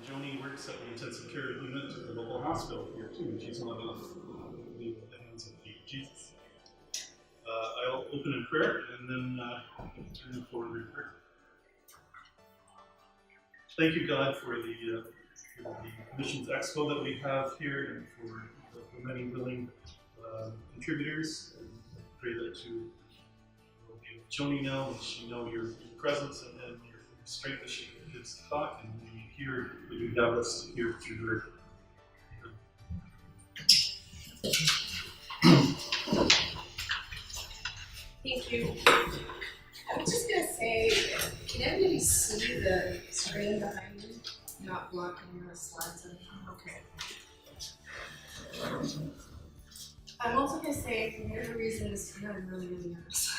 Joany works at the intensive care unit at the local hospital here too, and she's one of the hands of Jesus. I'll open in prayer and then turn it forward in prayer. Thank you, God, for the Missions Expo that we have here and for the many willing contributors. And I pray that you will be with Joany now, and she know your presence and your strength as she gets to talk, and we hear what you have us to hear through her. Thank you. I'm just going to say, can everybody see the screen behind me? Not blocking the slides. Okay. I'm also going to say, for whatever reason, this is I'm really nervous.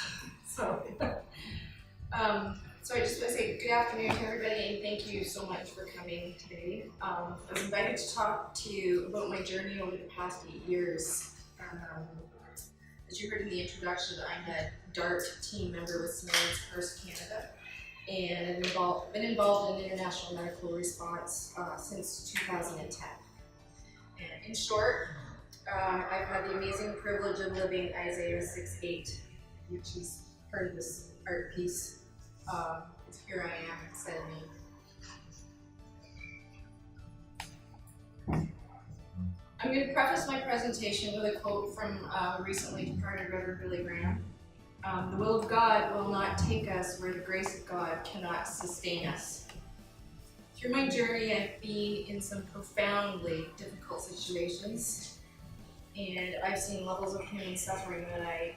So I just want to say good afternoon to everybody, and thank you so much for coming today. I was invited to talk to you about my journey over the past 8 years. As you heard in the introduction, I'm a DART team member with Samaritan First Canada, and I've been involved in international medical response since 2010. And in short, I've had the amazing privilege of living Isaiah 6:8, which is part of this art piece. Here I am, send me. I'm going to preface my presentation with a quote from recently departed Reverend Billy Graham. The will of God will not take us where the grace of God cannot sustain us. Through my journey, I've been in some profoundly difficult situations, and I've seen levels of human suffering that I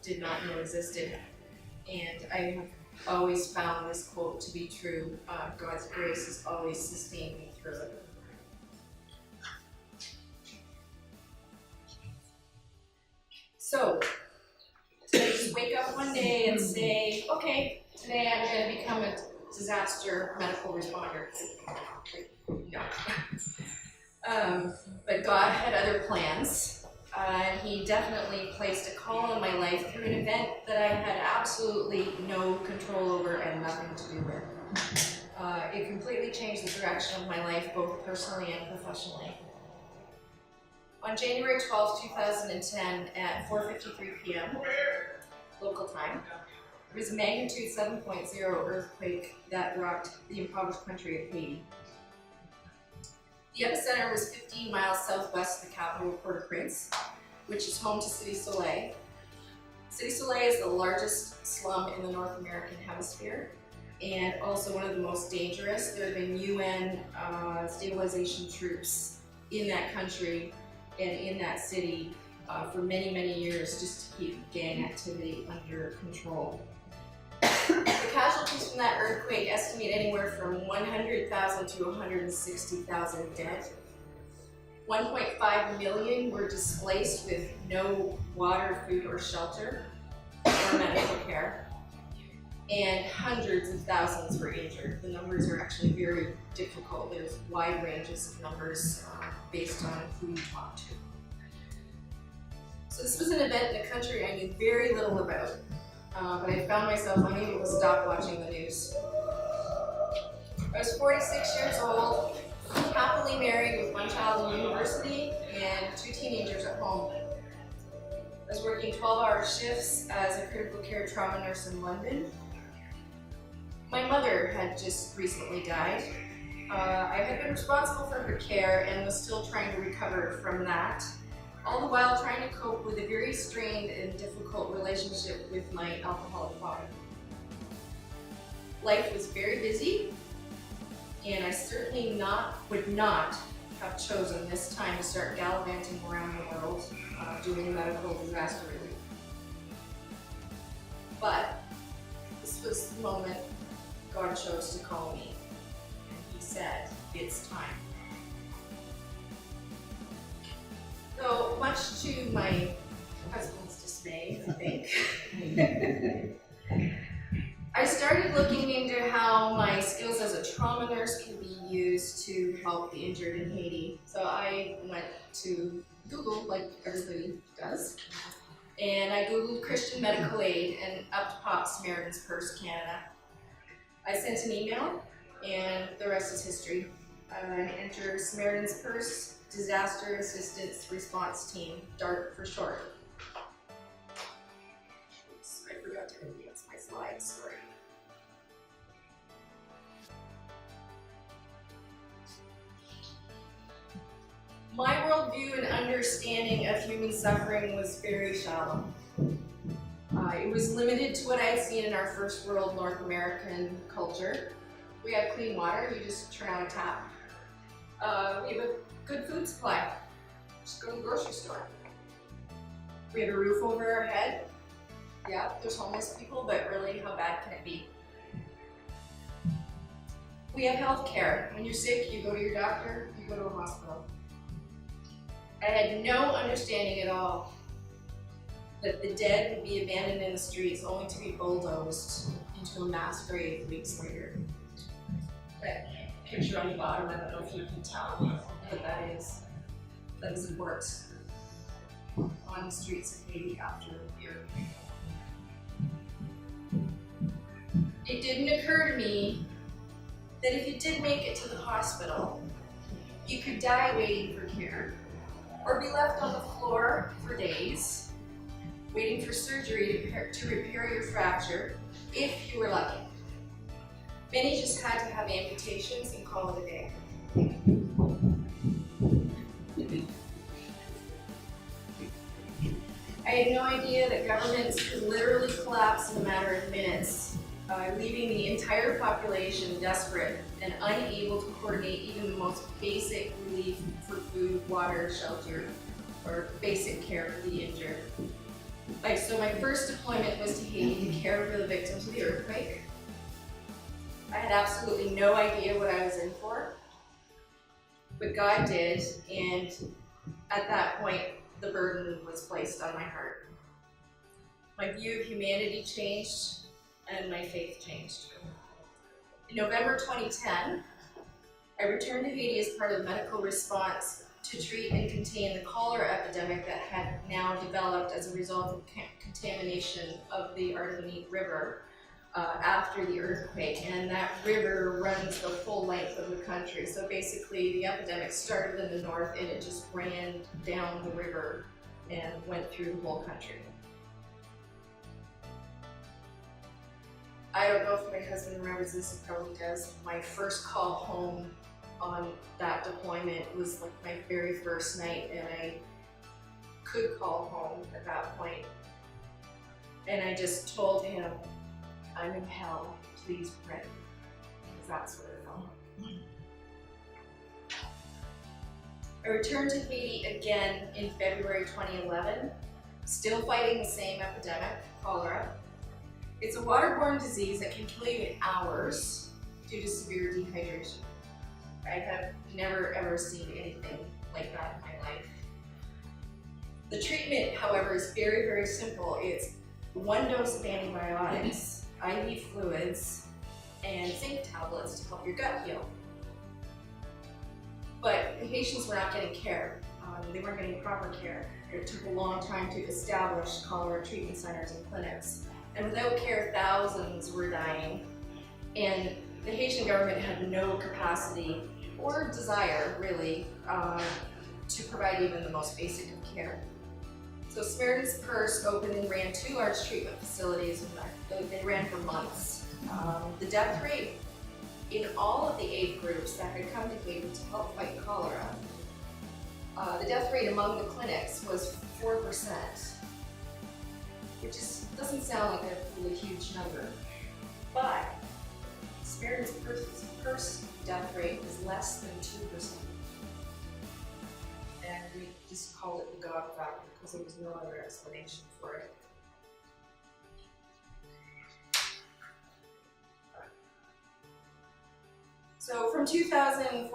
did not know existed. And I have always found this quote to be true. God's grace has always sustained me through it. So, today just wake up one day and say, okay, today I'm going to become a disaster medical responder. No. But God had other plans. And he definitely placed a call in my life through an event that I had absolutely no control over and nothing to do with. It completely changed the direction of my life, both personally and professionally. On January 12, 2010, at 4:53 p.m. local time, there was a magnitude 7.0 earthquake that rocked the impoverished country of Haiti. The epicenter was 15 miles southwest of the capital of Port-au-Prince, which is home to Cité Soleil. Cité Soleil is the largest slum in the North American hemisphere, and also one of the most dangerous. There have been UN stabilization troops in that country and in that city for many, many years just to keep gang activity under control. The casualties from that earthquake estimate anywhere from 100,000 to 160,000 dead. 1.5 million were displaced with no water, food, or shelter, or medical care. And hundreds of thousands were injured. The numbers are actually very difficult. There's wide ranges of numbers based on who you talk to. So this was an event in a country I knew very little about. But I found myself unable to stop watching the news. I was 46 years old, happily married with one child in university and 2 teenagers at home. I was working 12-hour shifts as a critical care trauma nurse in London. My mother had just recently died. I had been responsible for her care and was still trying to recover from that, all the while trying to cope with a very strained and difficult relationship with my alcoholic father. Life was very busy, and I certainly would not have chosen this time to start gallivanting around the world doing medical disaster relief. But this was the moment God chose to call me, and he said, it's time. So, much to my husband's dismay, I think, I started looking into how my skills as a trauma nurse can be used to help the injured in Haiti. So I went to Google, like everybody does, and I Googled Christian medical aid, and up popped Samaritan's First Canada. I sent an email, and the rest is history. and enter Samaritan's Purse Disaster Assistance Response Team, DART for short. Oops, I forgot to advance my slides, sorry. My worldview and understanding of human suffering was very shallow. It was limited to what I had seen in our first world North American culture. We have clean water, you just turn on a tap. We have a good food supply, just go to the grocery store. We have a roof over our head. Yeah, there's homeless people, but really, how bad can it be? We have health care. When you're sick, you go to your doctor, you go to a hospital. I had no understanding at all that the dead would be abandoned in the streets only to be bulldozed into a mass grave weeks later. That picture on the bottom, I don't know if you can tell what that is. That is a corpse on the streets of Haiti after the earthquake. It didn't occur to me that if you did make it to the hospital, you could die waiting for care, or be left on the floor for days, waiting for surgery to repair your fracture, if you were lucky. Many just had to have amputations and call it a day. I had no idea that governments could literally collapse in a matter of minutes, leaving the entire population desperate and unable to coordinate even the most basic relief for food, water, shelter, or basic care for the injured. So my first deployment was to Haiti to care for the victims of the earthquake. I had absolutely no idea what I was in for, but God did, and at that point, the burden was placed on my heart. My view of humanity changed, and my faith changed. In November 2010, I returned to Haiti as part of medical response to treat and contain the cholera epidemic that had now developed as a result of contamination of the Artibonite River after the earthquake, and that river runs the full length of the country. So basically, the epidemic started in the north and it just ran down the river and went through the whole country. I don't know if my husband remembers this, he probably does. My first call home on that deployment was like my very first night, and I could call home at that point. And I just told him, I'm in hell, please pray. Because that's what it felt like. I returned to Haiti again in February 2011, still fighting the same epidemic, cholera. It's a waterborne disease that can kill you in hours due to severe dehydration. I have never ever seen anything like that in my life. The treatment, however, is very, very simple. It's one dose of antibiotics, IV fluids, and zinc tablets to help your gut heal. But the patients were not getting care. They weren't getting proper care. It took a long time to establish cholera treatment centers and clinics. And without care, thousands were dying. And the Haitian government had no capacity or desire, really, to provide even the most basic of care. So Samaritan's Purse opened and ran 2 large treatment facilities. They ran for months. The death rate in all of the aid groups that had come to Haiti to help fight cholera, the death rate among the clinics was 4%, which doesn't sound like a really huge number. But Samaritan's Purse death rate is less than 2%. And we just called it the God factor because there was no other explanation for it. So from 2012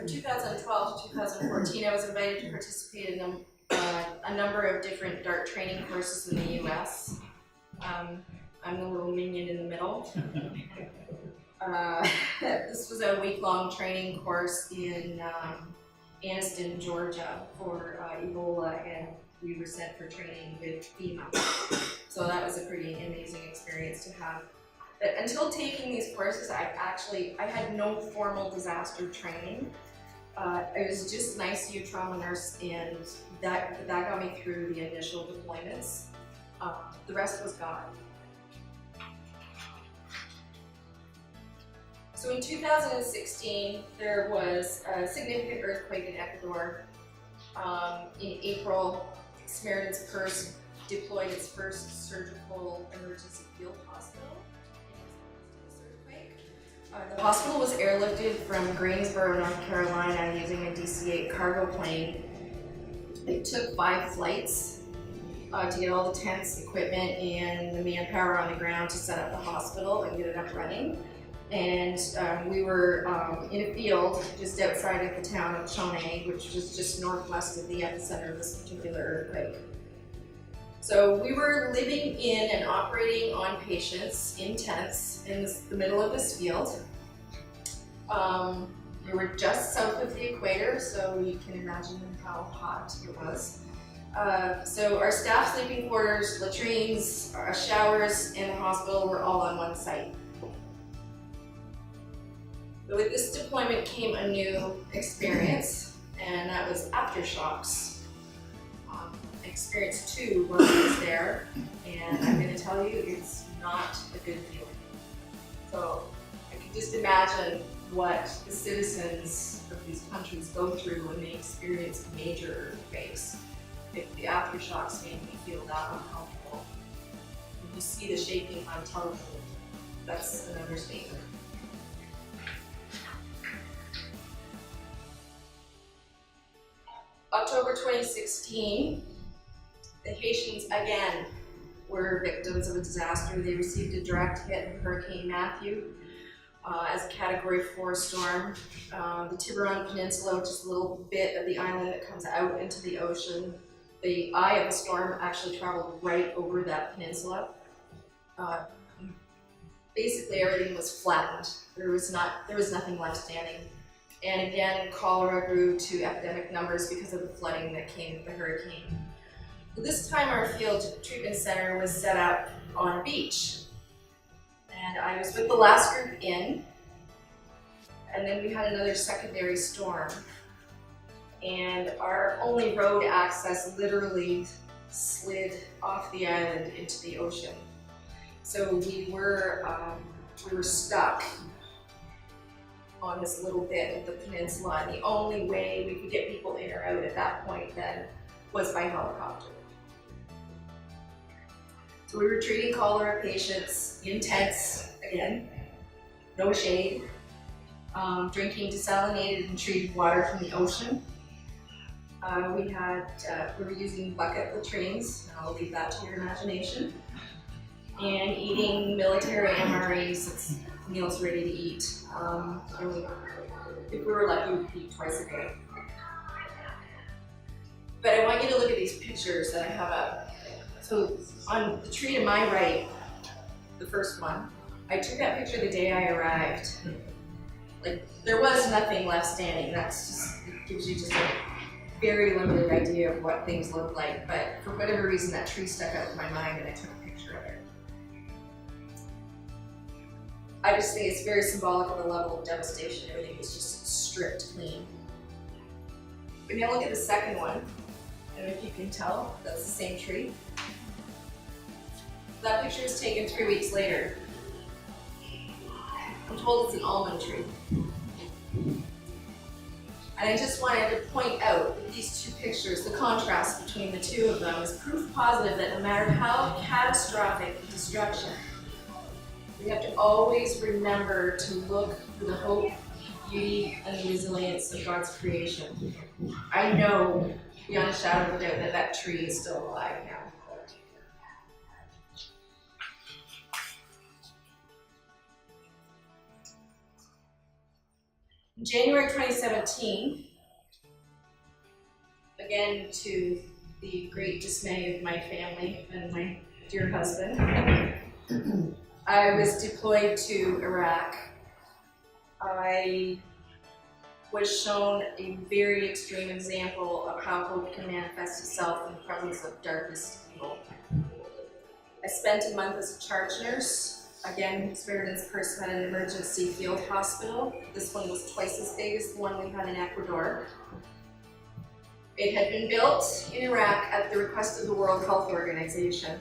to 2014, I was invited to participate in a number of different DART training courses in the US. I'm the little minion in the middle. This was a week-long training course in Anniston, Georgia for Ebola, and we were sent for training with FEMA. So that was a pretty amazing experience to have. But until taking these courses, I had no formal disaster training. I was just an ICU trauma nurse, and that got me through the initial deployments. The rest was God. So in 2016, there was a significant earthquake in Ecuador. In April, Samaritan's Purse deployed its first surgical emergency field hospital. The hospital was airlifted from Greensboro, North Carolina using a DC-8 cargo plane. It took 5 flights to get all the tents, equipment, and the manpower on the ground to set up the hospital and get it up running. And we were in a field just outside of the town of Joany, which was just northwest of the epicenter of this particular earthquake. So we were living in and operating on patients in tents in the middle of this field. We were just south of the equator, so you can imagine how hot it was. So our staff sleeping quarters, latrines, our showers, and the hospital were all on one site. But with this deployment came a new experience, and that was aftershocks. I experienced 2 while I was there, and I'm going to tell you, it's not a good feeling. So I can just imagine what the citizens of these countries go through when they experience major earthquakes. If the aftershocks make me feel that uncomfortable. When you see the shaking on television, that's an understatement. October 2016, the Haitians again were victims of a disaster. They received a direct hit of Hurricane Matthew as a Category 4 storm. The Tiburon Peninsula, which is a little bit of the island that comes out into the ocean, the eye of the storm actually traveled right over that peninsula. Basically, everything was flattened. There was nothing left standing. And again, cholera grew to epidemic numbers because of the flooding that came with the hurricane. This time our field treatment center was set up on a beach. And I was with the last group in, and then we had another secondary storm. And our only road access literally slid off the island into the ocean. So we were stuck on this little bit of the peninsula, and the only way we could get people in or out at that point then was by helicopter. So we were treating cholera patients in tents, again, no shade, drinking desalinated and treated water from the ocean. We were using bucket latrines, and I'll leave that to your imagination, and eating military MREs. It's meals ready to eat. If we were lucky, we'd eat twice a day. But I want you to look at these pictures that I have up. So on the tree to my right, the first one, I took that picture the day I arrived. Like, there was nothing left standing. That's just, it gives you just a very limited idea of what things look like. But for whatever reason, that tree stuck out in my mind, and I took a picture of it. I just think it's very symbolic of the level of devastation. Everything was just stripped clean. But now look at the second one. I don't know if you can tell, that's the same tree. That picture was taken 3 weeks later. I'm told it's an almond tree. And I just wanted to point out that these 2 pictures, the contrast between the 2 of them, is proof positive that no matter how catastrophic the destruction, we have to always remember to look for the hope, beauty, and the resilience of God's creation. I know, beyond a shadow of a doubt, that that tree is still alive now. In January 2017, again to the great dismay of my family and my dear husband, I was deployed to Iraq. I was shown a very extreme example of how hope can manifest itself in the presence of darkest evil. I spent a month as a charge nurse Again, Samaritan's purse had an emergency field hospital. This one was twice as big as the one we had in Ecuador. It had been built in Iraq at the request of the World Health Organization.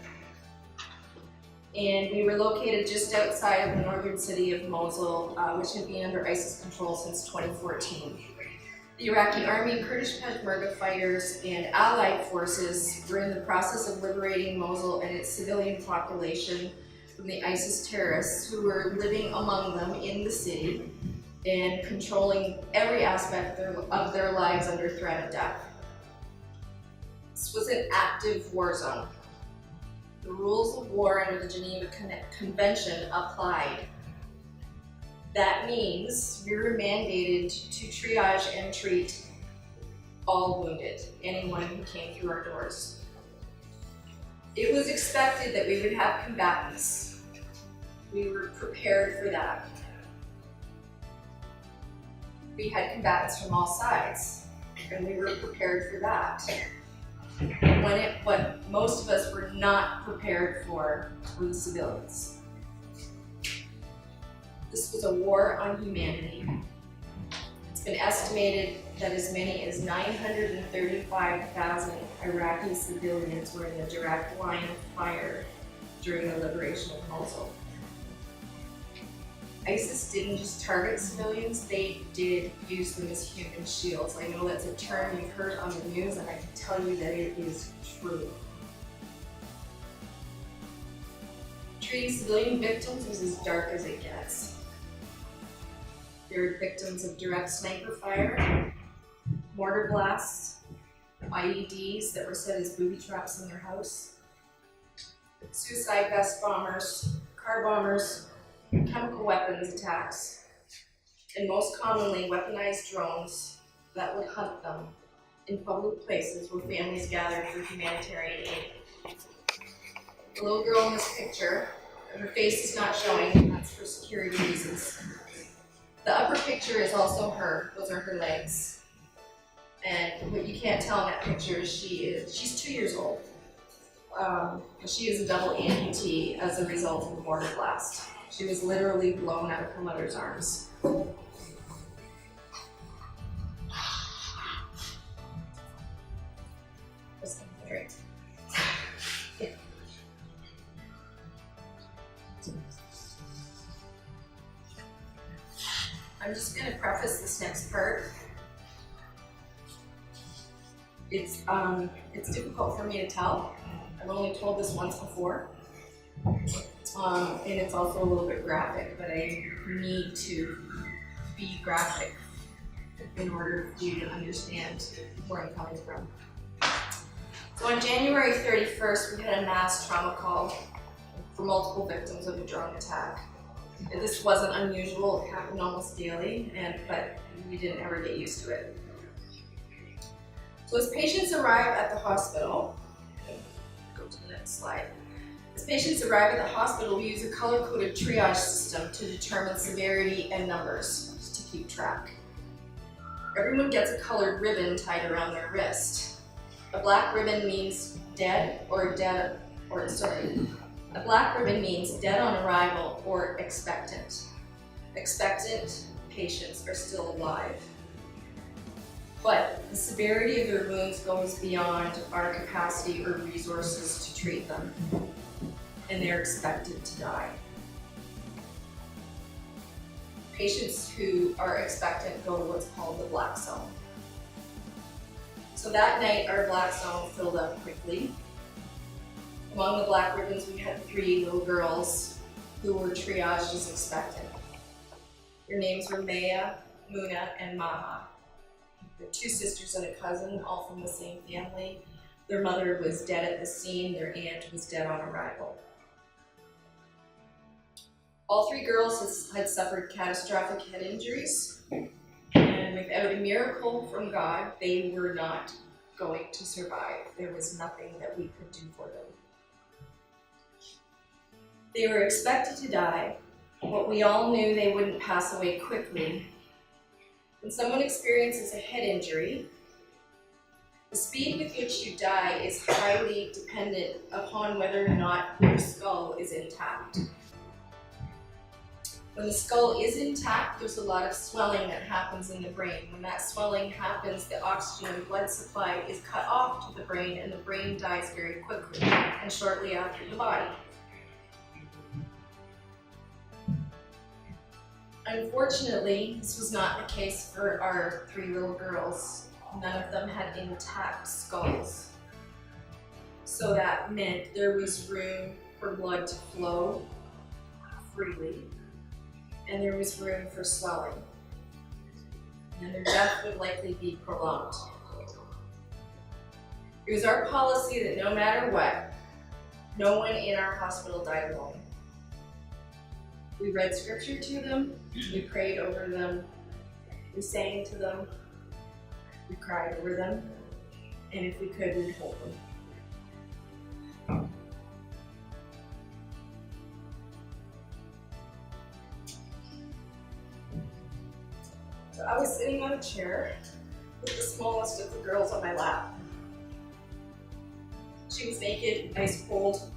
And we were located just outside of the northern city of Mosul, which had been under ISIS control since 2014. The Iraqi army, Kurdish Peshmerga fighters, and allied forces were in the process of liberating Mosul and its civilian population from the ISIS terrorists who were living among them in the city and controlling every aspect of their lives under threat of death. This was an active war zone. The rules of war under the Geneva Convention applied. That means we were mandated to triage and treat all wounded, anyone who came through our doors. It was expected that we would have combatants. We were prepared for that. We had combatants from all sides, and we were prepared for that. What most of us were not prepared for were the civilians. This was a war on humanity. It's been estimated that as many as 935,000 Iraqi civilians were in the direct line of fire during the liberation of Mosul. ISIS didn't just target civilians, they did use them as human shields. I know that's a term you've heard on the news, and I can tell you that it is true. Treating civilian victims is as dark as it gets. They're victims of direct sniper fire, mortar blasts, IEDs that were set as booby traps in their house, suicide vest bombers, car bombers, chemical weapons attacks, and most commonly weaponized drones that would hunt them in public places where families gathered for humanitarian aid. The little girl in this picture, her face is not showing, and that's for security reasons. The upper picture is also her, those are her legs. And what you can't tell in that picture is she's 2 years old. She is a double amputee as a result of the mortar blast. She was literally blown out of her mother's arms. Right. Yeah. I'm just going to preface this next part. It's difficult for me to tell. I've only told this once before. And it's also a little bit graphic, but I need to be graphic in order for you to understand where I'm coming from. So on January 31st, we had a mass trauma call for multiple victims of a drone attack. And this wasn't unusual, it happened almost daily, but we didn't ever get used to it. So as patients arrive at the hospital, go to the next slide. As patients arrive at the hospital, we use a color-coded triage system to determine severity and numbers, just to keep track. Everyone gets a colored ribbon tied around their wrist. A black ribbon means a black ribbon means dead on arrival or expectant. Expectant patients are still alive. But the severity of their wounds goes beyond our capacity or resources to treat them, and they're expected to die. Patients who are expectant go to what's called the black zone. So that night, our black zone filled up quickly. Among the black ribbons, we had 3 little girls who were triaged as expectant. Their names were Maya, Muna, and Maha. They're 2 sisters and a cousin, all from the same family. Their mother was dead at the scene, their aunt was dead on arrival. All 3 girls had suffered catastrophic head injuries, and without a miracle from God, they were not going to survive. There was nothing that we could do for them. They were expected to die, but we all knew they wouldn't pass away quickly. When someone experiences a head injury, the speed with which you die is highly dependent upon whether or not your skull is intact. When the skull is intact, there's a lot of swelling that happens in the brain. When that swelling happens, the oxygen and blood supply is cut off to the brain, and the brain dies very quickly and shortly after the body. Unfortunately, this was not the case for our 3 little girls. None of them had intact skulls. So that meant there was room for blood to flow freely, and there was room for swelling. And their death would likely be prolonged. It was our policy that no matter what, no one in our hospital died alone. We read scripture to them, we prayed over them, we sang to them, we cried over them, and if we could, we'd hold them. So I was sitting on a chair with the smallest of the girls on my lap. She was naked, ice cold,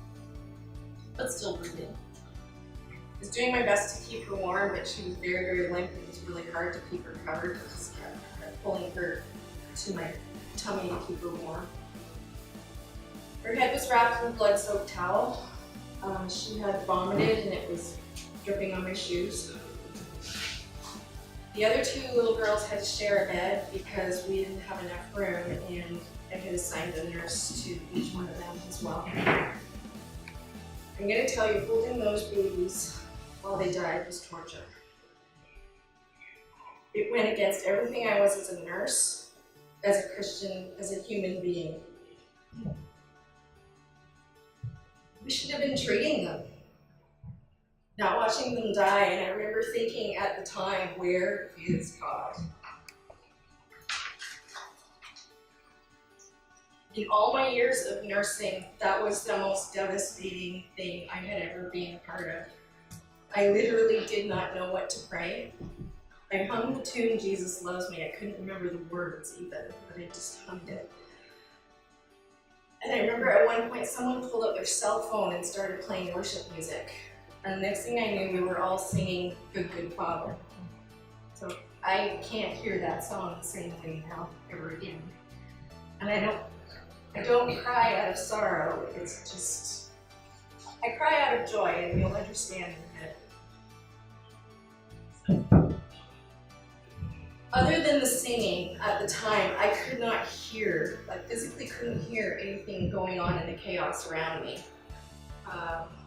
but still breathing. I was doing my best to keep her warm, but she was very, very limp. It was really hard to keep her covered. I just kept pulling her to my tummy to keep her warm. Her head was wrapped in a blood-soaked towel. She had vomited and it was dripping on my shoes. The other 2 little girls had to share a bed because we didn't have enough room, and I had assigned a nurse to each one of them as well. I'm going to tell you, holding those babies while they died was torture. It went against everything I was as a nurse, as a Christian, as a human being. We should have been treating them, not watching them die. And I remember thinking at the time, where is God? In all my years of nursing, that was the most devastating thing I had ever been a part of. I literally did not know what to pray. I hummed the tune, Jesus Loves Me. I couldn't remember the words even, but I just hummed it. And I remember at one point someone pulled up their cell phone and started playing worship music. And the next thing I knew, we were all singing Good, Good Father. So I can't hear that song the same way now ever again. And I don't cry out of sorrow. It's just, I cry out of joy, and you'll understand in a minute. Other than the singing at the time, I could not hear, I physically couldn't hear anything going on in the chaos around me.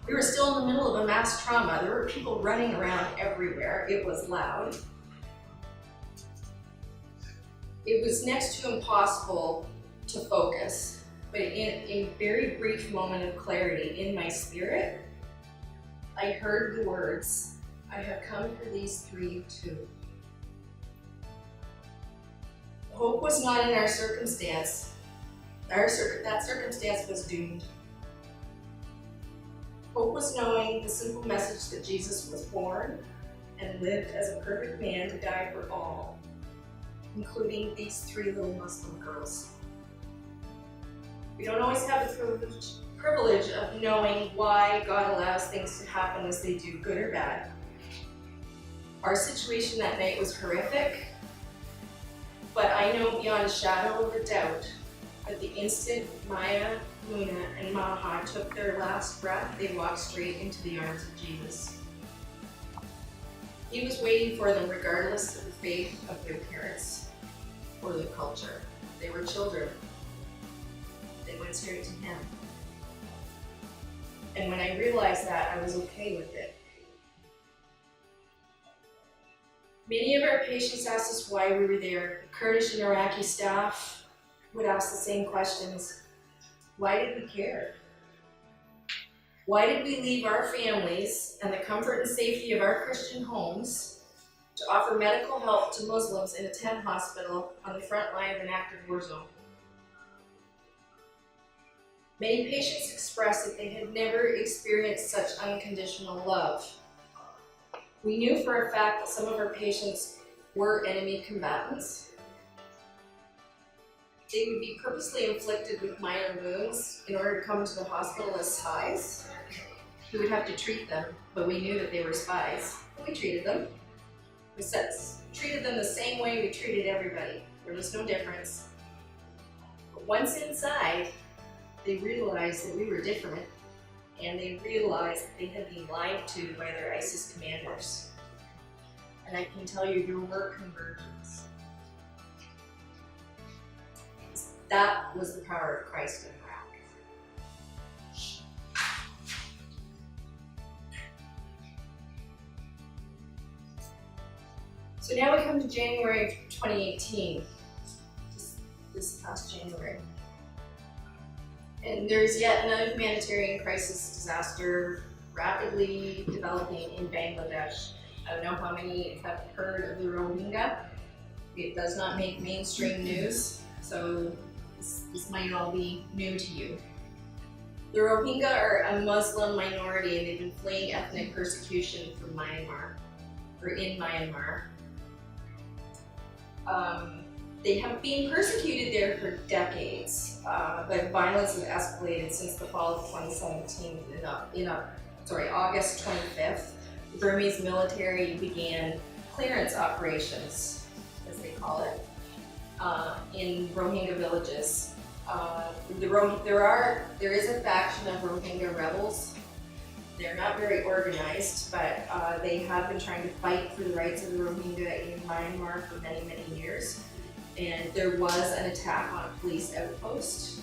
We were still in the middle of a mass trauma. There were people running around everywhere. It was loud. It was next to impossible to focus, but in a very brief moment of clarity in my spirit, I heard the words, I have come for these 3 too. Hope was not in our circumstance. That circumstance was doomed. Hope was knowing the simple message that Jesus was born and lived as a perfect man to die for all, including these 3 little Muslim girls. We don't always have the privilege of knowing why God allows things to happen as they do, good or bad. Our situation that night was horrific, but I know beyond a shadow of a doubt that the instant Maya, Luna, and Maha took their last breath, they walked straight into the arms of Jesus. He was waiting for them regardless of the faith of their parents or their culture. They were children. They went straight to him. And when I realized that, I was okay with it. Many of our patients asked us why we were there. Kurdish and Iraqi staff would ask the same questions. Why did we care? Why did we leave our families and the comfort and safety of our Christian homes to offer medical help to Muslims in a tent hospital on the front line of an active war zone? Many patients expressed that they had never experienced such unconditional love. We knew for a fact that some of our patients were enemy combatants. They would be purposely inflicted with minor wounds in order to come to the hospital as spies. we would have to treat them, but we knew that they were spies. We treated them. We treated them the same way we treated everybody. There was no difference. But once inside, they realized that we were different, and they realized that they had been lied to by their ISIS commanders. And I can tell you, there were conversions. That was the power of Christ in Iraq. So now we come to January of 2018, this past January. And there's yet another humanitarian crisis disaster rapidly developing in Bangladesh. I don't know how many have heard of the Rohingya. It does not make mainstream news, so this might all be new to you. The Rohingya are a Muslim minority, and they've been fleeing ethnic persecution from Myanmar, or in Myanmar. They have been persecuted there for decades, but violence has escalated since the fall of 2017. August 25th, the Burmese military began clearance operations, as they call it, in Rohingya villages. There is a faction of Rohingya rebels. They're not very organized, but they have been trying to fight for the rights of the Rohingya in Myanmar for many, many years. And there was an attack on a police outpost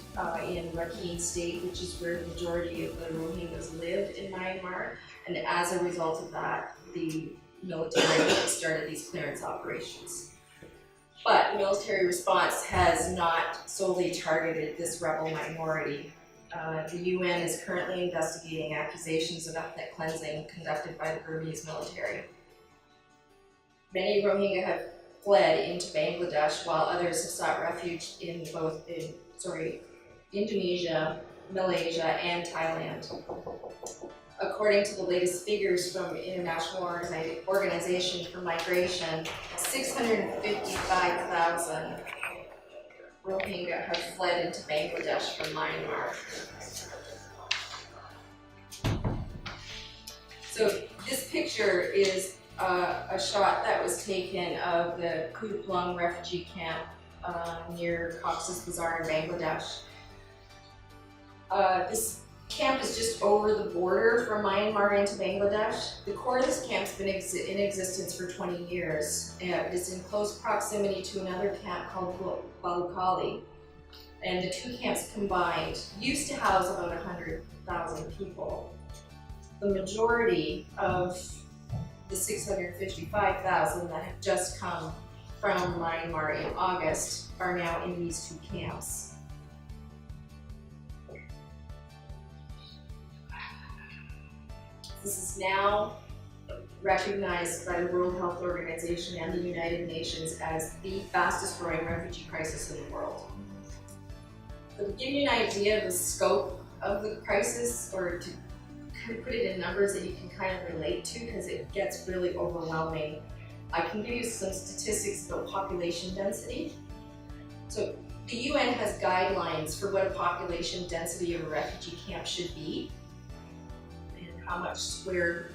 in Rakhine State, which is where the majority of the Rohingyas live in Myanmar. And as a result of that, the military started these clearance operations. But the military response has not solely targeted this rebel minority. The UN is currently investigating accusations of ethnic cleansing conducted by the Burmese military. Many Rohingya have fled into Bangladesh, while others have sought refuge in Indonesia, Malaysia, and Thailand. According to the latest figures from International Organization for Migration, 655,000 Rohingya have fled into Bangladesh from Myanmar. So this picture is a shot that was taken of the Kutupalong refugee camp near Cox's Bazar in Bangladesh. This camp is just over the border from Myanmar into Bangladesh. The core of this camp has been in existence for 20 years. It is in close proximity to another camp called Balukhali. And the two camps combined used to house about 100,000 people. The majority of the 655,000 that have just come from Myanmar in August are now in these two camps. This is now recognized by the World Health Organization and the United Nations as the fastest growing refugee crisis in the world. So to give you an idea of the scope of the crisis, or to put it in numbers that you can kind of relate to, because it gets really overwhelming, I can give you some statistics about population density. So the UN has guidelines for what a population density of a refugee camp should be, how much square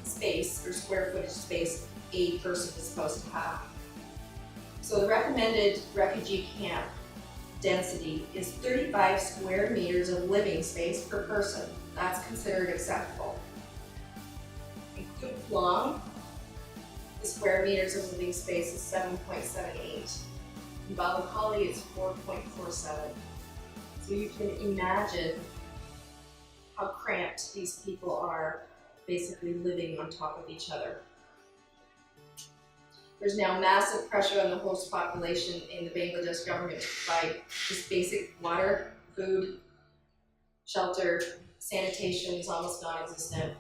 space or square footage space a person is supposed to have. So the recommended refugee camp density is 35 square meters of living space per person. That's considered acceptable. In Kutupalong, the square meters of living space is 7.78. In Balukhali, it's 4.47. So you can imagine how cramped these people are, basically living on top of each other. There's now massive pressure on the host population in the Bangladesh government to provide just basic water, food, shelter, sanitation is almost non-existent,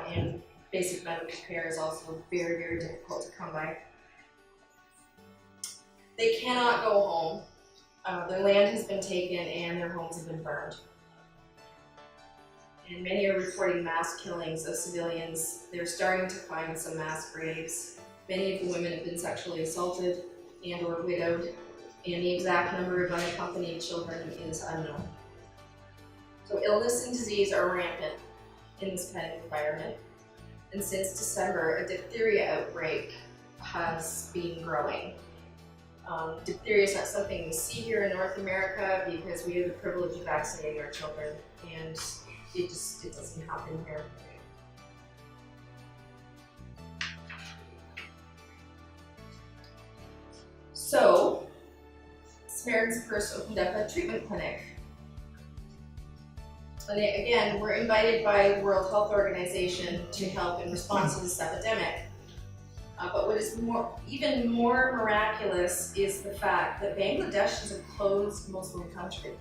and basic medical care is also very, very difficult to come by. They cannot go home. Their land has been taken and their homes have been burned. And many are reporting mass killings of civilians. They're starting to find some mass graves. Many of the women have been sexually assaulted and or widowed, and the exact number of unaccompanied children is unknown. So illness and disease are rampant. in this kind of environment. And since December, a diphtheria outbreak has been growing. Diphtheria is not something we see here in North America because we have the privilege of vaccinating our children, and it doesn't happen here. So, Samaritan first opened up a treatment clinic. And again, we're invited by the World Health Organization to help in response to this epidemic. But what is even more miraculous is the fact that Bangladesh is a closed Muslim country.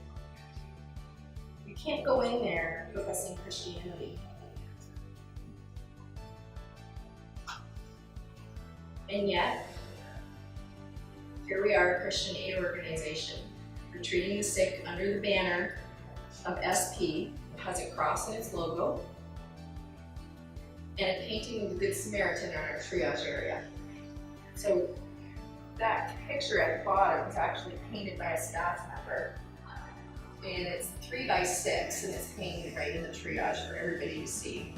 You can't go in there professing Christianity. And yet, here we are, a Christian aid organization. We're treating the sick under the banner of SP. It has a cross in its logo, and a painting of the Good Samaritan in our triage area. So that picture at the bottom is actually painted by a staff member. And it's 3 by 6, and it's painted right in the triage for everybody to see.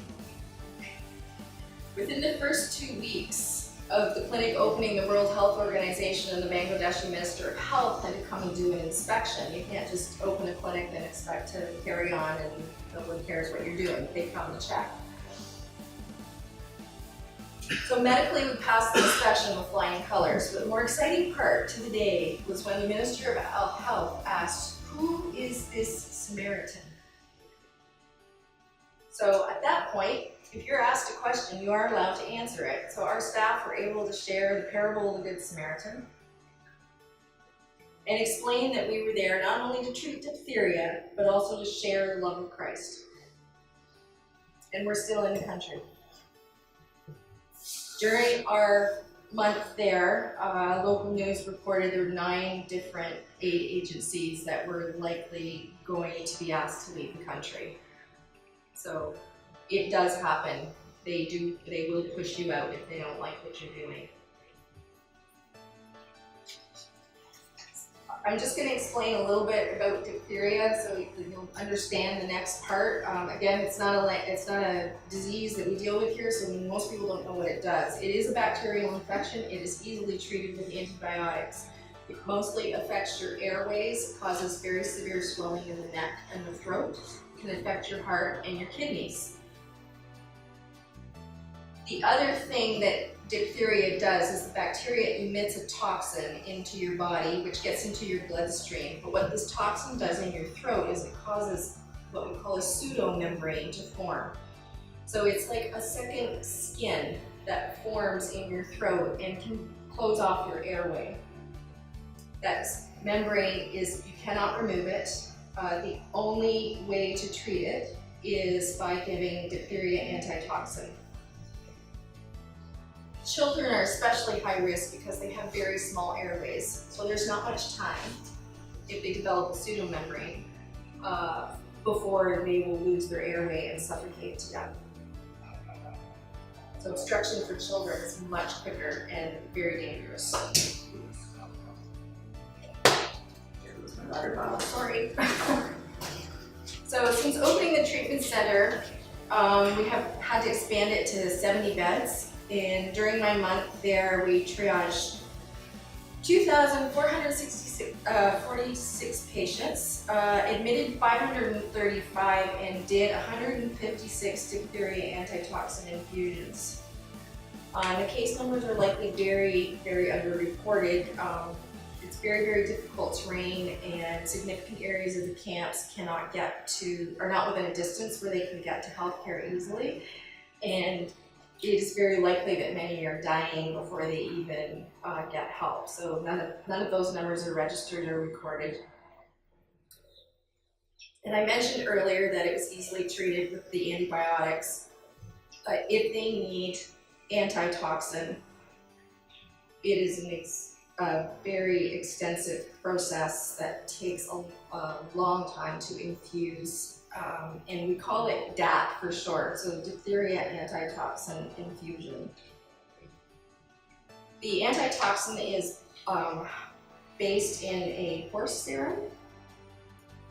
Within the first 2 weeks of the clinic opening, the World Health Organization and the Bangladeshi Minister of Health had to come and do an inspection. You can't just open a clinic and expect to carry on and nobody cares what you're doing. They come to check. So medically, we passed the inspection with flying colors. But the more exciting part to the day was when the Minister of Health asked, "Who is this Samaritan?" So at that point, if you're asked a question, you are allowed to answer it. So our staff were able to share the parable of the Good Samaritan and explain that we were there not only to treat diphtheria, but also to share the love of Christ. And we're still in the country. During our month there, local news reported there were 9 different aid agencies that were likely going to be asked to leave the country. So it does happen. They will push you out if they don't like what you're doing. I'm just going to explain a little bit about diphtheria so you'll understand the next part. Again, it's not a disease that we deal with here, so most people don't know what it does. It is a bacterial infection. It is easily treated with antibiotics. It mostly affects your airways. It causes very severe swelling in the neck and the throat. It can affect your heart and your kidneys. The other thing that diphtheria does is the bacteria emits a toxin into your body, which gets into your bloodstream. But what this toxin does in your throat is it causes what we call a pseudomembrane to form. So it's like a second skin that forms in your throat and can close off your airway. That membrane you cannot remove it. The only way to treat it is by giving diphtheria antitoxin. Children are especially high risk because they have very small airways, so there's not much time if they develop a pseudomembrane before they will lose their airway and suffocate to death. So obstruction for children is much quicker and very dangerous. Here's my water bottle, sorry. So since opening the treatment center, we have had to expand it to 70 beds. And during my month there, we triaged 2,446 patients, admitted 535, and did 156 diphtheria antitoxin infusions. The case numbers are likely very, very underreported. It's very, very difficult terrain, and significant areas of the camps are not within a distance where they can get to healthcare easily. And it is very likely that many are dying before they even get help. So none of those numbers are registered or recorded. And I mentioned earlier that it was easily treated with the antibiotics. If they need antitoxin, it is a very extensive process that takes a long time to infuse. And we call it DAT for short, so diphtheria antitoxin infusion. The antitoxin is based in a horse serum,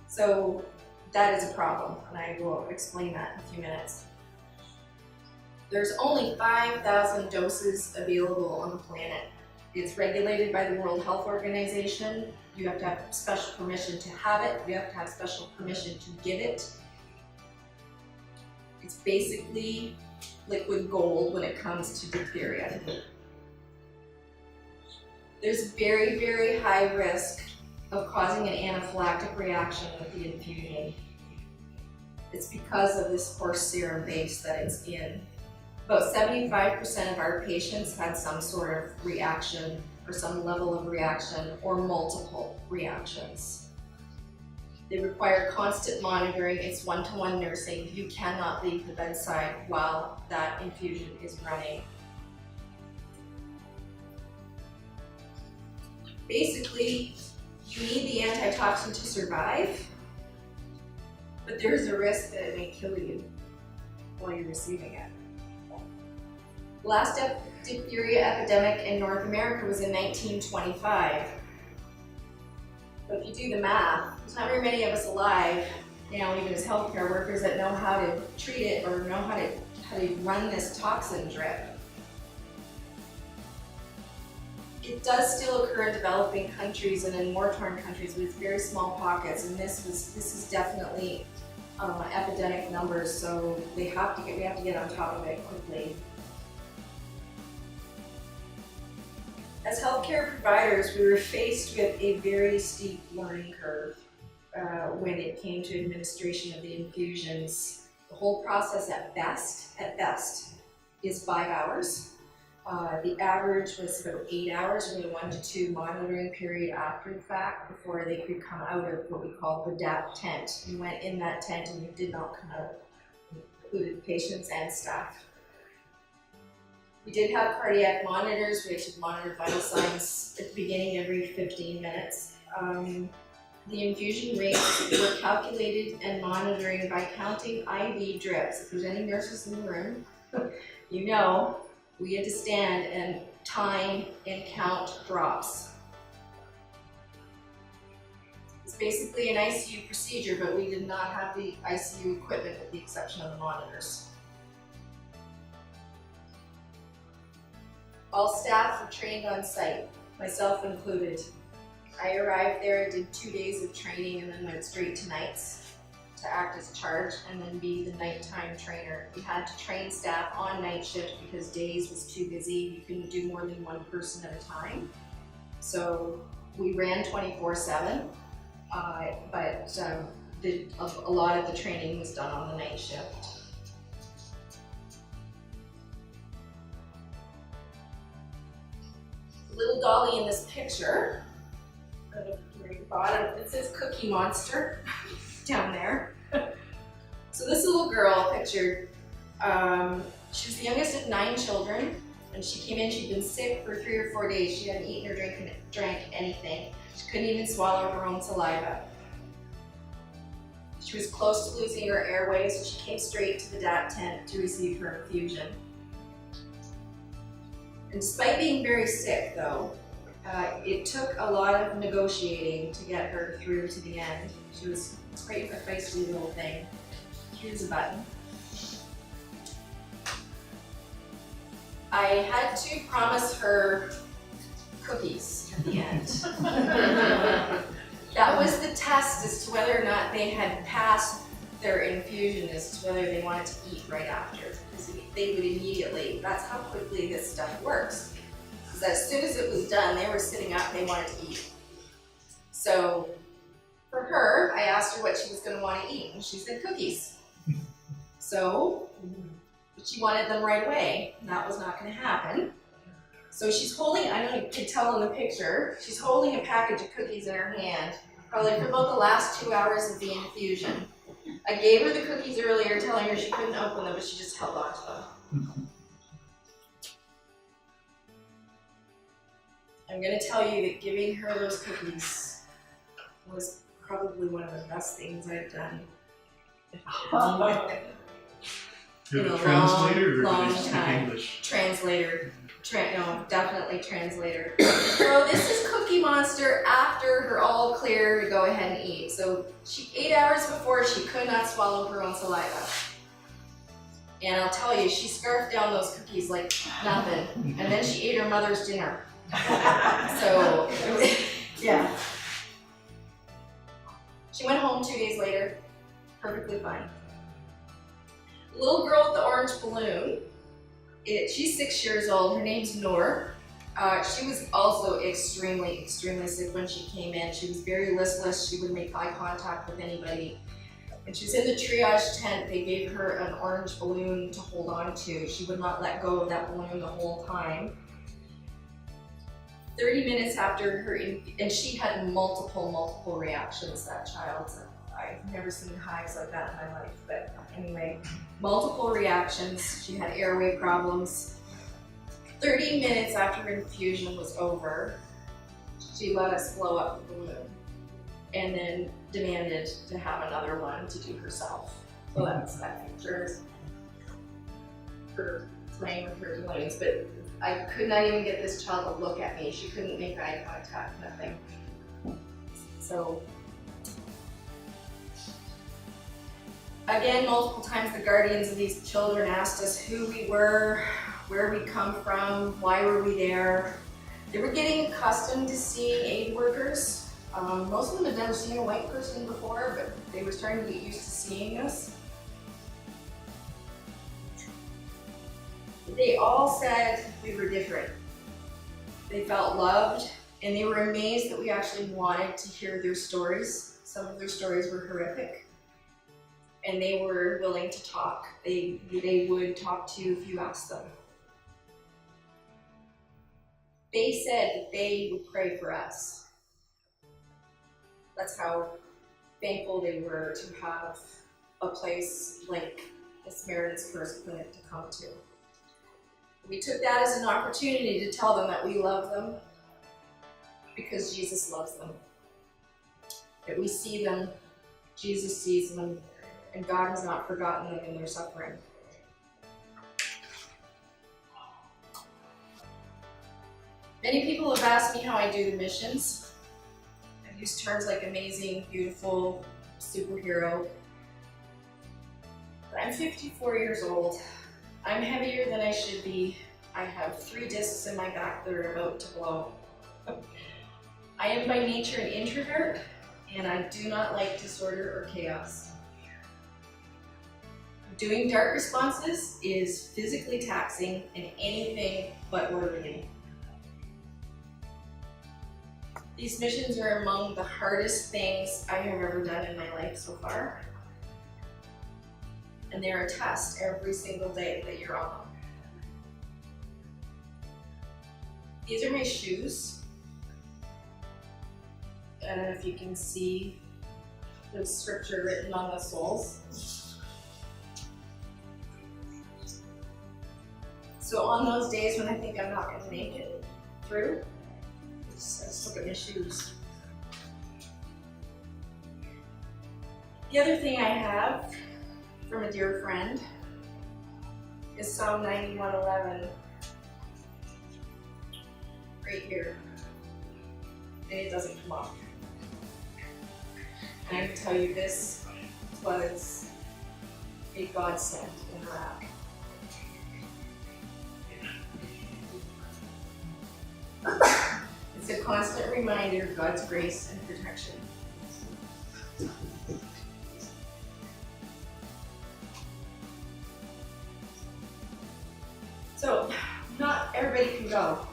so that is a problem, and I will explain that in a few minutes. There's only 5,000 doses available on the planet. It's regulated by the World Health Organization. You have to have special permission to have it. You have to have special permission to give it. It's basically liquid gold when it comes to diphtheria. There's very, very high risk of causing an anaphylactic reaction with the infusion. It's because of this horse serum base that it's in. About 75% of our patients had some sort of reaction or some level of reaction or multiple reactions. They require constant monitoring. It's one-to-one nursing. You cannot leave the bedside while that infusion is running. Basically, you need the antitoxin to survive, but there's a risk that it may kill you while you're receiving it. The last diphtheria epidemic in North America was in 1925. But if you do the math, there's not very many of us alive now, even as healthcare workers, that know how to treat it or know how to run this toxin drip. It does still occur in developing countries and in war-torn countries with very small pockets, and this is definitely epidemic numbers, so we have to get on top of it quickly. As healthcare providers, we were faced with a very steep learning curve when it came to administration of the infusions. The whole process at best, is 5 hours. The average was about 8 hours with a 1 to 2 monitoring period after the fact before they could come out of what we call the DAP tent. You went in that tent and you did not come out. It included patients and staff. We did have cardiac monitors. We actually monitored vital signs at the beginning every 15 minutes. The infusion rates were calculated and monitoring by counting IV drips. If there's any nurses in the room, you know we had to stand and time and count drops. It's basically an ICU procedure, but we did not have the ICU equipment with the exception of the monitors. All staff were trained on site, myself included. I arrived there, did 2 days of training, and then went straight to nights to act as charge and then be the nighttime trainer. We had to train staff on night shift because days was too busy. You couldn't do more than one person at a time. So we ran 24/7, but a lot of the training was done on the night shift. Little dolly in this picture, at the very bottom, it says Cookie Monster down there. So this little girl pictured, she was the youngest of 9 children, and she came in, she'd been sick for 3 or 4 days. She hadn't eaten or drank anything. She couldn't even swallow her own saliva. She was close to losing her airway, so she came straight to the DAT tent to receive her infusion. And despite being very sick though, it took a lot of negotiating to get her through to the end. She was quite a feisty little thing. Here's a button. I had to promise her cookies at the end. That was the test as to whether or not they had passed their infusion, as to whether they wanted to eat right after. Because they would immediately, that's how quickly this stuff works. Because as soon as it was done, they were sitting up, they wanted to eat. So for her, I asked her what she was going to want to eat, and she said cookies. So she wanted them right away, and that was not going to happen. So she's holding, I don't know if you can tell in the picture, she's holding a package of cookies in her hand, probably for about the last 2 hours of the infusion. I gave her the cookies earlier, telling her she couldn't open them, but she just held on to them. I'm going to tell you that giving her those cookies was probably one of the best things I've done. Do you have a translator, or long do they speak time. English? Translator. No, definitely translator. So this is Cookie Monster after her all clear to go ahead and eat. So 8 hours before, she could not swallow her own saliva. And I'll tell you, she scarfed down those cookies like nothing. And then she ate her mother's dinner. So, yeah. She went home 2 days later, perfectly fine. The little girl with the orange balloon, she's 6 years old. Her name's Noor. She was also extremely, extremely sick when she came in. She was very listless. She would make eye contact with anybody. When she was in the triage tent, they gave her an orange balloon to hold on to. She would not let go of that balloon the whole time. 30 minutes after her, and she had multiple reactions, that child. I've never seen hives like that in my life, but anyway, multiple reactions. She had airway problems. 30 minutes after her infusion was over, she let us blow up the balloon and then demanded to have another one to do herself. So that's that picture. Her playing with her balloons, but I could not even get this child to look at me. She couldn't make eye contact, nothing. So, again, multiple times the guardians of these children asked us who we were, where we come from, why were we there. They were getting accustomed to seeing aid workers. Most of them had never seen a white person before, but they were starting to get used to seeing us. They all said we were different. They felt loved, and they were amazed that we actually wanted to hear their stories. Some of their stories were horrific, and they were willing to talk. They would talk to you if you asked them. They said that they would pray for us. That's how thankful they were to have a place like the Samaritan's First Clinic to come to. We took that as an opportunity to tell them that we love them because Jesus loves them. That we see them, Jesus sees them, and God has not forgotten them in their suffering. Many people have asked me how I do the missions. I've used terms like amazing, beautiful, superhero. But I'm 54 years old. I'm heavier than I should be. I have 3 discs in my back that are about to blow. I am by nature an introvert, and I do not like disorder or chaos. Doing DART responses is physically taxing and anything but orderly. These missions are among the hardest things I have ever done in my life so far. And they're a test every single day that you're on them. These are my shoes. I don't know if you can see the scripture written on the soles. So on those days when I think I'm not going to make it through, I just look at my shoes. The other thing I have from a dear friend is Psalm 91:11, right here, and it doesn't come off. And I can tell you this was a godsend in Iraq. It's a constant reminder of God's grace and protection. So, not everybody can go.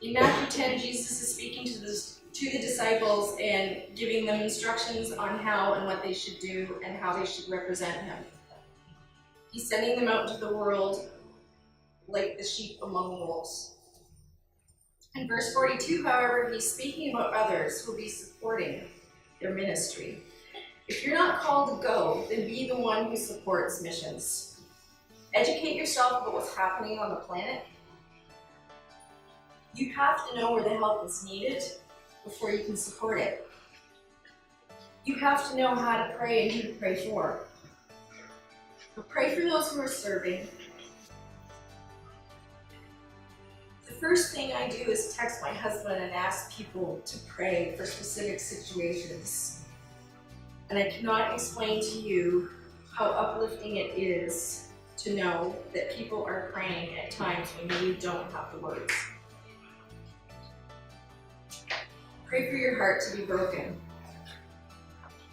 In Matthew 10, Jesus is speaking to the disciples and giving them instructions on how and what they should do and how they should represent him. He's sending them out into the world like the sheep among wolves. In verse 42, however, he's speaking about others who will be supporting their ministry. If you're not called to go, then be the one who supports missions. Educate yourself about what's happening on the planet. You have to know where the help is needed before you can support it. You have to know how to pray and who to pray for. But pray for those who are serving. The first thing I do is text my husband and ask people to pray for specific situations. And I cannot explain to you how uplifting it is to know that people are praying at times when you don't have the words. Pray for your heart to be broken,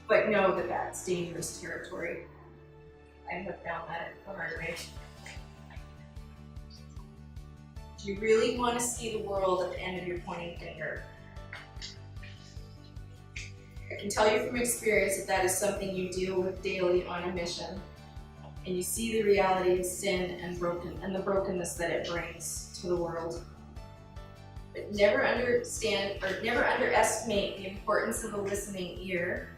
but know that that's dangerous territory. I have found that the hard way. Do you really want to see the world at the end of your pointing finger? I can tell you from experience that that is something you deal with daily on a mission. And you see the reality of sin and the brokenness that it brings to the world. But never underestimate the importance of a listening ear.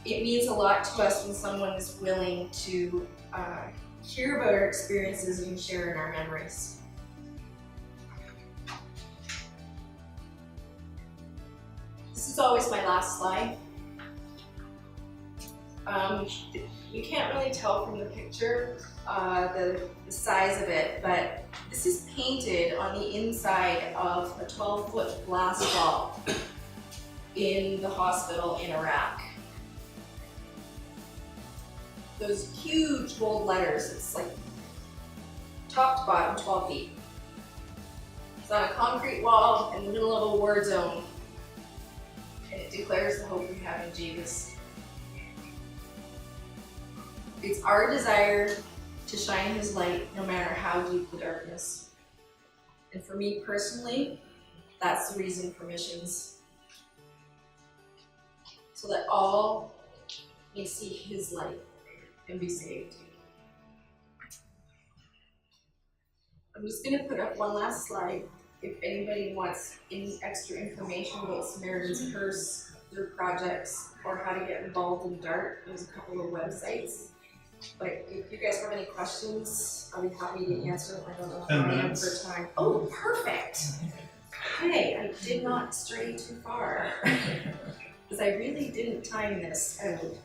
It means a lot to us when someone is willing to hear about our experiences and share in our memories. This is always my last slide. You can't really tell from the picture the size of it, but this is painted on the inside of a 12-foot glass wall in the hospital in Iraq. Those huge bold letters, it's like top to bottom 12 feet. It's on a concrete wall in the middle of a war zone, and it declares the hope we have in Jesus. It's our desire to shine His light no matter how deep the darkness. And for me personally, that's the reason for missions. So that all may see His light and be saved. I'm just going to put up one last slide. If anybody wants any extra information about Samaritan's Purse, their projects, or how to get involved in DART, there's a couple of websites. But if you guys have any questions, I'll be happy to answer them. I don't know how I am for time. Oh, perfect. Okay, I did not stray too far because I really didn't time this out.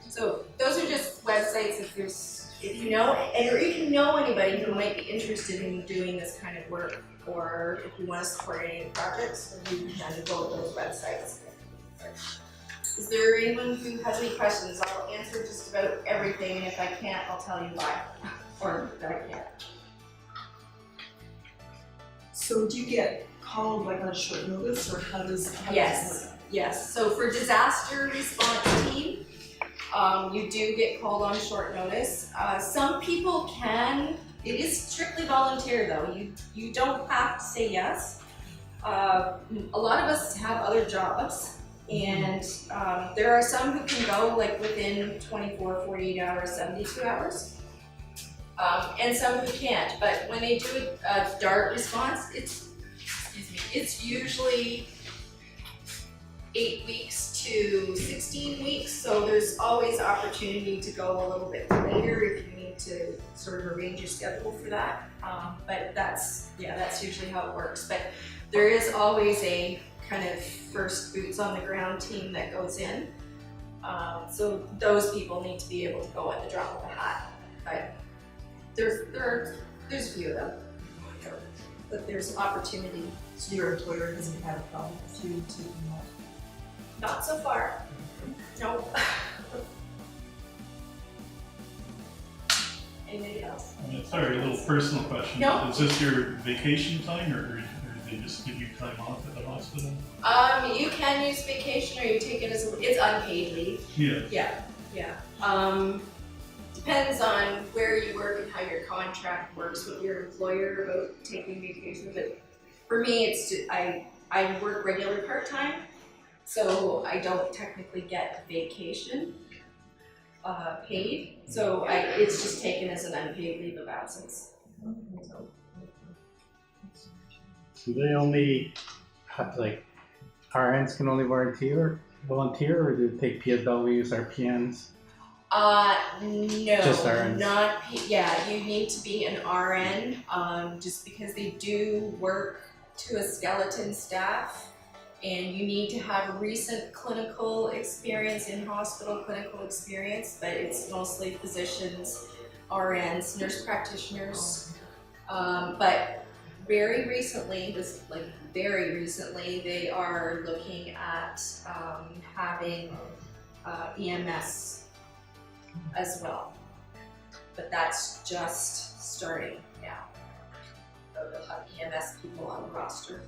So those are just websites if you know, or if you know anybody who might be interested in doing this kind of work, or if you want to support any projects, then you can go to those websites. Is there anyone who has any questions? I'll answer just about everything, and if I can't, I'll tell you why, or that I can't. So do you get called like on short notice, or how does this work? Yes. So for disaster response team, you do get called on short notice. Some people can. It is strictly volunteer though. You don't have to say yes. A lot of us have other jobs. And there are some who can go like within 24, 48 hours, 72 hours. And some who can't. But when they do a DART response, it's usually 8 weeks to 16 weeks. So there's always opportunity to go a little bit later if you need to sort of arrange your schedule for that. But that's usually how it works. But there is always a kind of first boots on the ground team that goes in. So those people need to be able to go at the drop of a hat. But there's a few of them. But there's opportunity. So your employer doesn't have a problem with you taking off? Not so far. No. Anybody else? Sorry, a little personal question. No. Is this your vacation time, or do they just give you time off at the hospital? You can use vacation, or you take it as it's unpaid leave. Yeah. Depends on where you work and how your contract works with your employer about taking vacation. But for me, I work regular part-time, so I don't technically get vacation paid. So it's just taken as an unpaid leave of absence. Do they only have, like, RNs can only volunteer, or do they take PSWs or PNs? No, Just RNs. You need to be an RN, just because they do work to a skeleton staff, and you need to have recent clinical experience, in-hospital clinical experience, but it's mostly physicians, RNs, nurse practitioners, but very recently, they are looking at having EMS as well. But that's just starting now. So they'll have EMS people on the roster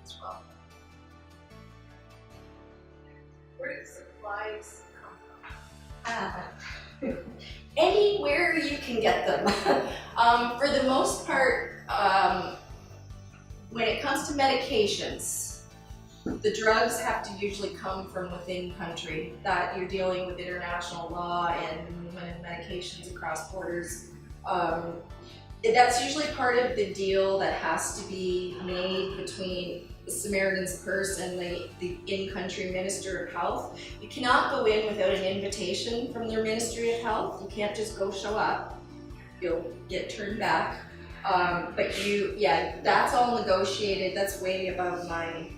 as well. Where do supplies come from? Anywhere you can get them. For the most part, when it comes to medications, the drugs have to usually come from within country. That you're dealing with international law and movement of medications across borders. That's usually part of the deal that has to be made between the Samaritan's purse and the in-country Minister of Health. You cannot go in without an invitation from their Ministry of Health. You can't just go show up. You'll get turned back. But that's all negotiated. That's way above my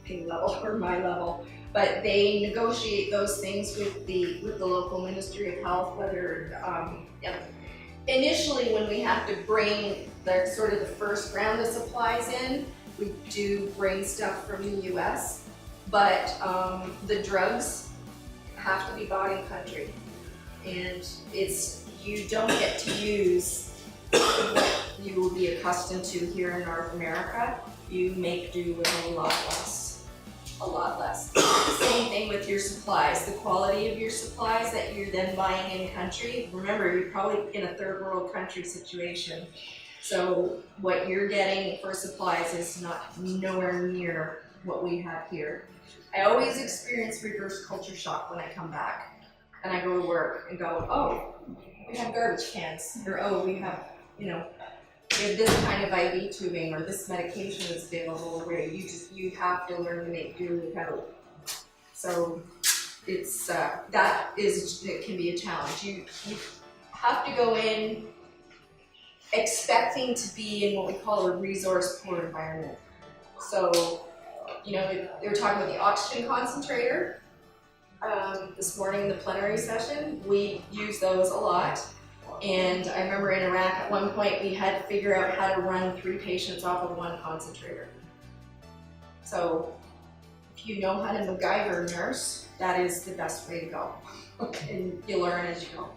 pay level or my level. But they negotiate those things with the local Ministry of Health, whether initially when we have to bring the sort of the first round of supplies in, we do bring stuff from the US, but the drugs have to be bought in country. And you don't get to use what you will be accustomed to here in North America. You make do with a lot less. Same thing with your supplies. The quality of your supplies that you're then buying in country. Remember, you're probably in a third world country situation. So what you're getting for supplies is nowhere near what we have here. I always experience reverse culture shock when I come back and I go to work and go, oh, we have garbage cans, or oh, we have this kind of IV tubing, or this medication is available, where you have to learn to make do without. So it can be a challenge. You have to go in expecting to be in what we call a resource poor environment. So, they were talking about the oxygen concentrator. This morning in the plenary session, we use those a lot. And I remember in Iraq at one point we had to figure out how to run 3 patients off of 1 concentrator. So if you know how to MacGyver nurse, that is the best way to go. And you learn as you go.